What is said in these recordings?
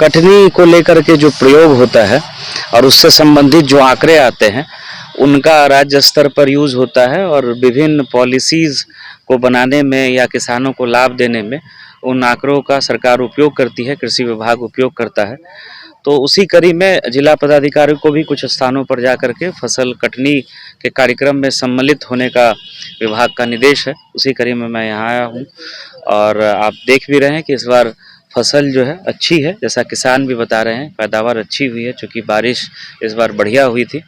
कटनी को लेकर के जो प्रयोग होता है और उससे संबंधित जो आंकड़े आते हैं उनका राज्य स्तर पर यूज़ होता है और विभिन्न पॉलिसीज़ को बनाने में या किसानों को लाभ देने में उन आंकड़ों का सरकार उपयोग करती है, कृषि विभाग उपयोग करता है। तो उसी कड़ी में जिला पदाधिकारी को भी कुछ स्थानों पर जाकर के फसल कटनी के कार्यक्रम में सम्मिलित होने का विभाग का निर्देश है। उसी कड़ी में मैं यहाँ आया हूँ और आप देख भी रहे हैं कि इस बार फसल जो है अच्छी है, जैसा किसान भी बता रहे हैं पैदावार अच्छी हुई है, चूँकि बारिश इस बार बढ़िया हुई थी।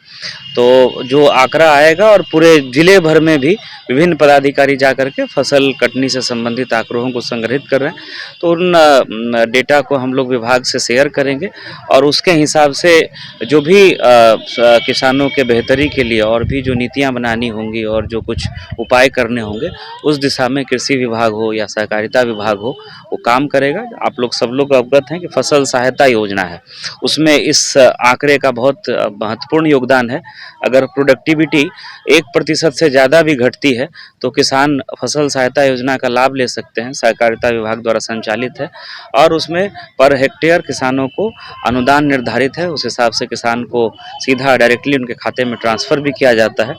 तो जो आंकड़ा आएगा और पूरे ज़िले भर में भी विभिन्न पदाधिकारी जाकर के फसल कटनी से संबंधित आंकड़ों को संग्रहित कर रहे हैं। तो उन डेटा को हम लोग विभाग से शेयर करेंगे और उसके हिसाब से जो भी किसानों के बेहतरी के लिए और भी जो नीतियाँ बनानी होंगी और जो कुछ उपाय करने होंगे, उस दिशा में कृषि विभाग हो या सहकारिता विभाग हो, वो काम करेगा। आप लोग सब लोग अवगत हैं कि फसल सहायता योजना है, उसमें इस आंकड़े का बहुत महत्वपूर्ण योगदान है। अगर प्रोडक्टिविटी 1% से ज़्यादा भी घटती है तो किसान फसल सहायता योजना का लाभ ले सकते हैं। सहकारिता विभाग द्वारा संचालित है और उसमें पर हेक्टेयर किसानों को अनुदान निर्धारित है। उस हिसाब से किसान को सीधा डायरेक्टली उनके खाते में ट्रांसफ़र भी किया जाता है।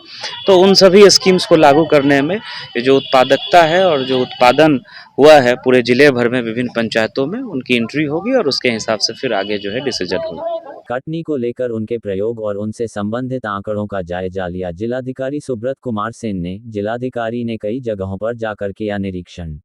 तो उन सभी स्कीम्स को लागू करने में ये जो उत्पादकता है और जो उत्पादन हुआ है पूरे ज़िले भर में विभिन्न पंचायतों में, उनकी एंट्री होगी और उसके हिसाब से फिर आगे जो है डिसीजन होगा। कटनी को लेकर उनके प्रयोग और उनसे संबंधित आंकड़ों का जायजा लिया जिलाधिकारी सुब्रत कुमार सेन ने। जिलाधिकारी ने कई जगहों पर जाकर किया निरीक्षण।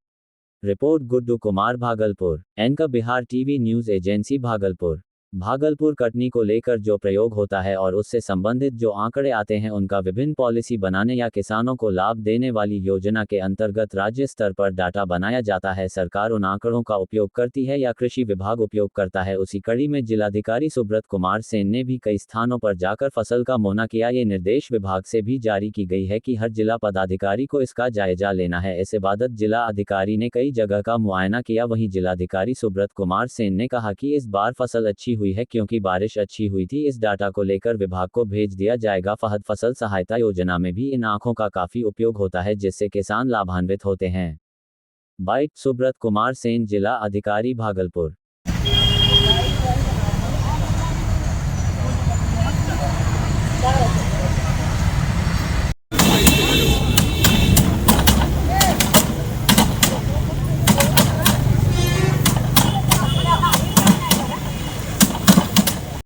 Report Guddu Kumar, Bhagalpur. Anchor Bihar TV news agency, Bhagalpur. Bhagalpur Katni को लेकर जो प्रयोग होता है और उससे संबंधित जो आंकड़े आते हैं उनका विभिन्न पॉलिसी बनाने या किसानों को लाभ देने वाली योजना के अंतर्गत राज्य स्तर पर डाटा बनाया जाता है। सरकार उन आंकड़ों का उपयोग करती है या कृषि विभाग उपयोग करता है। उसी कड़ी में जिलाधिकारी सुब्रत कुमार सेन ने भी कई स्थानों पर जाकर फसल का मुआयना किया। ये निर्देश विभाग से भी जारी की गई है कि हर जिला पदाधिकारी को इसका जायजा लेना है। इस बाबत जिला अधिकारी ने कई जगह का मुआयना किया। वहीं जिलाधिकारी सुब्रत कुमार सेन ने कहा कि इस बार फसल अच्छी हुई है क्योंकि बारिश अच्छी हुई थी। इस डाटा को लेकर विभाग को भेज दिया जाएगा। फहद फसल सहायता योजना में भी इन आंकड़ों का काफी उपयोग होता है जिससे किसान लाभान्वित होते हैं। बाइट सुब्रत कुमार सेन, जिला अधिकारी, भागलपुर।